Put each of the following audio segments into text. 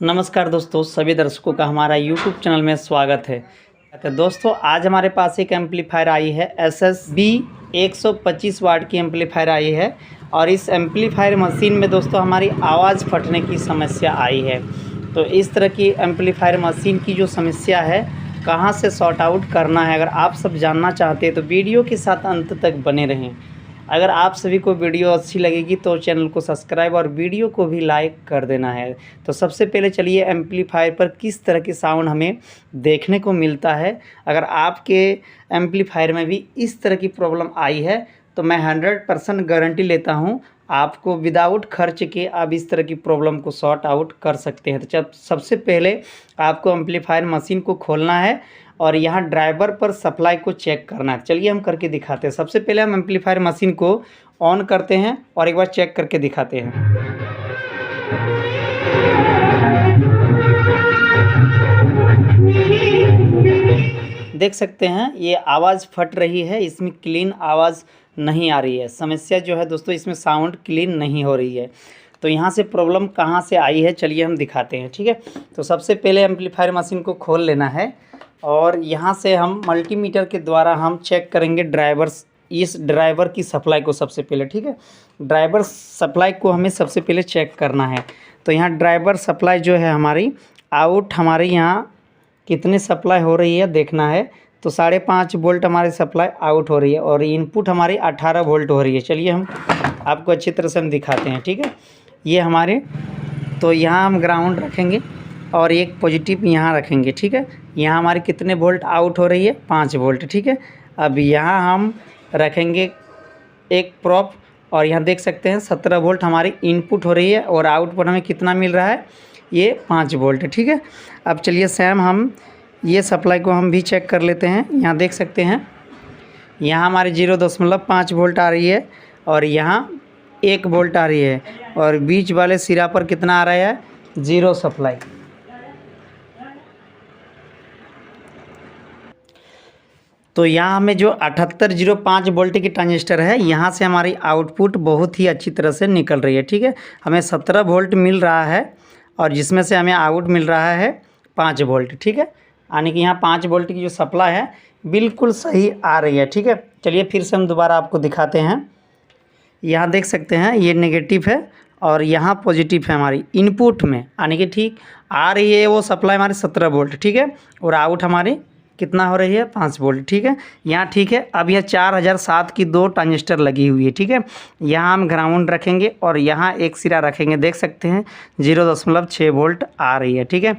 नमस्कार दोस्तों, सभी दर्शकों का हमारा YouTube चैनल में स्वागत है। तो दोस्तों आज हमारे पास एक एम्पलीफायर आई है SSB 125 वाट की एम्पलीफायर आई है। और इस एम्पलीफायर मशीन में दोस्तों हमारी आवाज़ फटने की समस्या आई है। तो इस तरह की एम्पलीफायर मशीन की जो समस्या है कहाँ से सॉर्ट आउट करना है, अगर आप सब जानना चाहते हैं तो वीडियो के साथ अंत तक बने रहें। अगर आप सभी को वीडियो अच्छी लगेगी तो चैनल को सब्सक्राइब और वीडियो को भी लाइक कर देना है। तो सबसे पहले चलिए एम्पलीफायर पर किस तरह की साउंड हमें देखने को मिलता है। अगर आपके एम्पलीफायर में भी इस तरह की प्रॉब्लम आई है तो मैं 100% गारंटी लेता हूं आपको विदाउट खर्च के आप इस तरह की प्रॉब्लम को सॉर्ट आउट कर सकते हैं। तो सबसे पहले आपको एम्पलीफायर मशीन को खोलना है और यहाँ ड्राइवर पर सप्लाई को चेक करना है। चलिए हम करके दिखाते हैं। सबसे पहले हम एम्पलीफायर मशीन को ऑन करते हैं और एक बार चेक करके दिखाते हैं। देख सकते हैं ये आवाज़ फट रही है, इसमें क्लीन आवाज़ नहीं आ रही है। समस्या जो है दोस्तों इसमें साउंड क्लीन नहीं हो रही है। तो यहाँ से प्रॉब्लम कहाँ से आई है चलिए हम दिखाते हैं, ठीक है। तो सबसे पहले एम्पलीफायर मशीन को खोल लेना है और यहाँ से हम मल्टीमीटर के द्वारा हम चेक करेंगे इस ड्राइवर की सप्लाई को सबसे पहले, ठीक है। ड्राइवर सप्लाई को हमें सबसे पहले चेक करना है। तो यहाँ ड्राइवर सप्लाई जो है हमारी आउट हमारे यहाँ कितने सप्लाई हो रही है देखना है। तो 5.5 वोल्ट हमारी सप्लाई आउट हो रही है और इनपुट हमारी 18 वोल्ट हो रही है। चलिए हम आपको अच्छी तरह से हम दिखाते हैं, ठीक है। ये हमारे तो यहाँ हम ग्राउंड रखेंगे और एक पॉजिटिव यहाँ रखेंगे, ठीक है। यहाँ हमारी कितने वोल्ट आउट हो रही है 5 वोल्ट, ठीक है। अब यहाँ हम रखेंगे एक प्रॉप और यहाँ देख सकते हैं 17 वोल्ट हमारी इनपुट हो रही है और आउटपुट हमें कितना मिल रहा है ये 5 वोल्ट, ठीक है। अब चलिए सेम हम ये सप्लाई को हम भी चेक कर लेते हैं। यहाँ देख सकते हैं यहाँ हमारी 0.5 वोल्ट आ रही है और यहाँ 1 वोल्ट आ रही है और बीच वाले सिरा पर कितना आ रहा है 0 सप्लाई। तो यहाँ हमें जो 7805 वोल्ट की ट्रांजिस्टर है यहाँ से हमारी आउटपुट बहुत ही अच्छी तरह से निकल रही है, ठीक है। हमें 17 वोल्ट मिल रहा है और जिसमें से हमें आउट मिल रहा है 5 वोल्ट, ठीक है। यानी कि यहाँ 5 वोल्ट की जो सप्लाई है बिल्कुल सही आ रही है, ठीक है। चलिए फिर से हम दोबारा आपको दिखाते हैं। यहाँ देख सकते हैं ये नेगेटिव है और यहाँ पॉजिटिव है हमारी इनपुट में, यानी कि ठीक आ रही है वो सप्लाई हमारी 17 वोल्ट, ठीक है। और आउट हमारी कितना हो रही है 5 वोल्ट, ठीक है। यहाँ ठीक है। अब यह 4007 की 2 ट्रांजिस्टर लगी हुई है, ठीक है। यहाँ हम ग्राउंड रखेंगे और यहाँ एक सिरा रखेंगे, देख सकते हैं 0.6 वोल्ट आ रही है, ठीक है।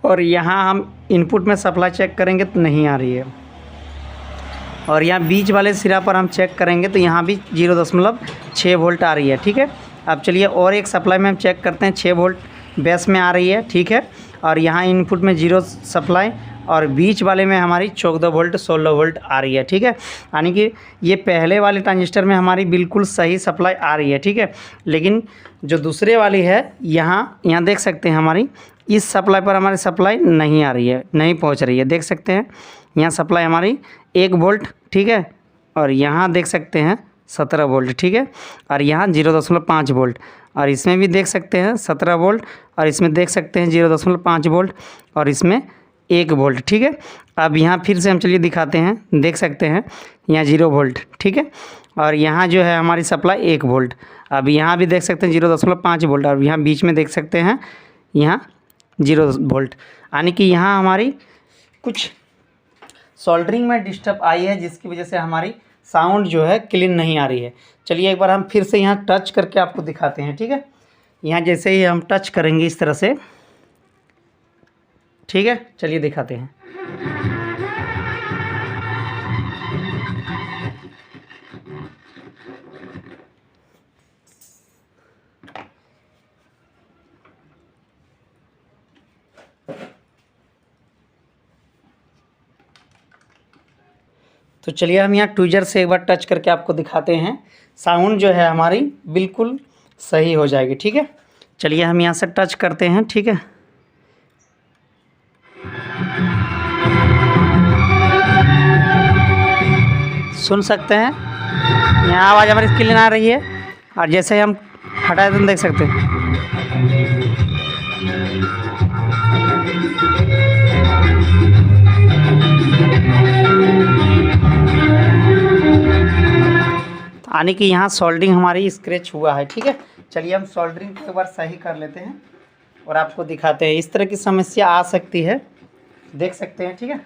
और यहाँ हम इनपुट में सप्लाई चेक करेंगे तो नहीं आ रही है और यहाँ बीच वाले सिरा पर हम चेक करेंगे तो यहाँ भी 0.6 वोल्ट आ रही है, ठीक है। अब चलिए और एक सप्लाई में हम चेक करते हैं 6 वोल्ट बेस में आ रही है, ठीक है। और यहाँ इनपुट में 0 सप्लाई और बीच वाले में हमारी 14 वोल्ट 16 वोल्ट आ रही है, ठीक है। यानी कि ये पहले वाले ट्रांजिस्टर में हमारी बिल्कुल सही सप्लाई आ रही है, ठीक है। लेकिन जो दूसरे वाली है यहाँ देख सकते हैं हमारी इस सप्लाई पर हमारी सप्लाई नहीं आ रही है, नहीं पहुँच रही है। देख सकते हैं यहाँ सप्लाई हमारी 1 वोल्ट, ठीक है। और यहाँ देख सकते हैं 17 वोल्ट, ठीक है। और यहाँ 0.5 वोल्ट और इसमें भी देख सकते हैं 17 वोल्ट और इसमें देख सकते हैं 0.5 वोल्ट और इसमें 1 वोल्ट, ठीक है। अब यहाँ फिर से हम चलिए दिखाते हैं, देख सकते हैं यहाँ 0 वोल्ट, ठीक है। और यहाँ जो है हमारी सप्लाई 1 वोल्ट। अब यहाँ भी देख सकते हैं 0.5 वोल्ट और यहाँ बीच में देख सकते हैं यहाँ 0 वोल्ट। यानी कि यहाँ हमारी कुछ सोल्डरिंग में डिस्टर्ब आई है जिसकी वजह से हमारी साउंड जो है क्लीन नहीं आ रही है। चलिए एक बार हम फिर से यहाँ टच करके आपको दिखाते हैं, ठीक है। यहाँ जैसे ही हम टच करेंगे इस तरह से, ठीक है। चलिए दिखाते हैं। तो चलिए हम यहाँ ट्विजर से एक बार टच करके आपको दिखाते हैं। साउंड जो है हमारी बिल्कुल सही हो जाएगी, ठीक है। चलिए हम यहाँ से टच करते हैं, ठीक है। सुन सकते हैं यहाँ आवाज़ हमारी क्लीन आ रही है और जैसे ही हम हटाए तो देख सकते हैं यानी कि यहाँ सोल्डरिंग हमारी स्क्रैच हुआ है। ठीक है, चलिए हम सोल्डरिंग को एक बार सही कर लेते हैं और आपको दिखाते हैं। इस तरह की समस्या आ सकती है, देख सकते हैं। ठीक है,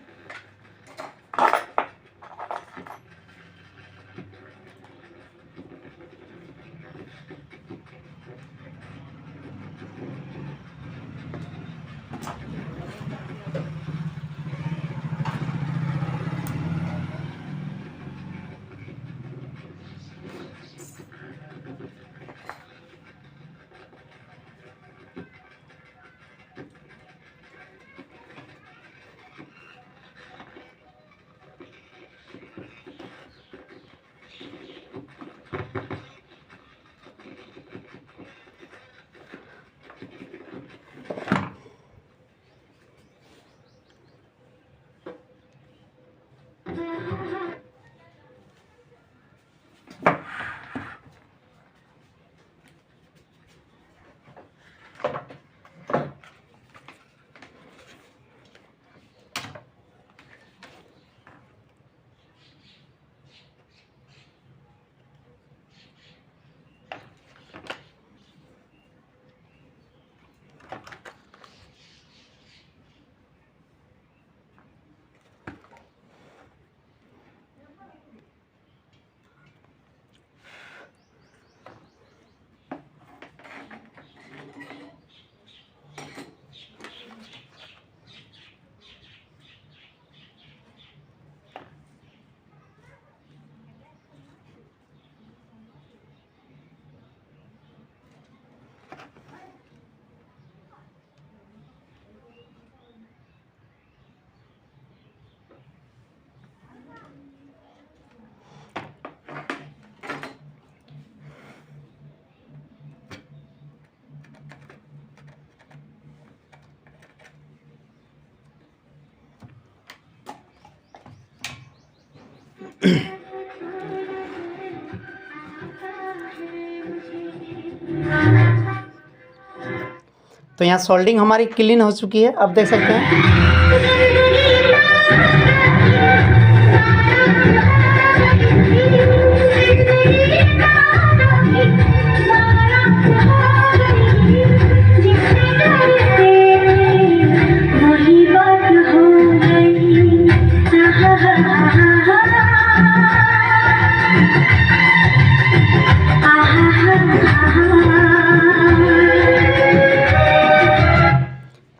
तो यहाँ सोल्डिंग हमारी क्लीन हो चुकी है, अब देख सकते हैं।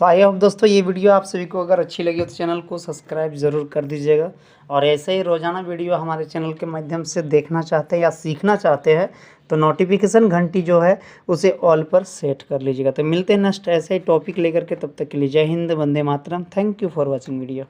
तो आई होप दोस्तों ये वीडियो आप सभी को अगर अच्छी लगी तो चैनल को सब्सक्राइब ज़रूर कर दीजिएगा। और ऐसे ही रोज़ाना वीडियो हमारे चैनल के माध्यम से देखना चाहते हैं या सीखना चाहते हैं तो नोटिफिकेशन घंटी जो है उसे ऑल पर सेट कर लीजिएगा। तो मिलते हैं नेक्स्ट ऐसे ही टॉपिक लेकर के, तब तक के लिए जय हिंद, वंदे मातरम। Thank you for watching video.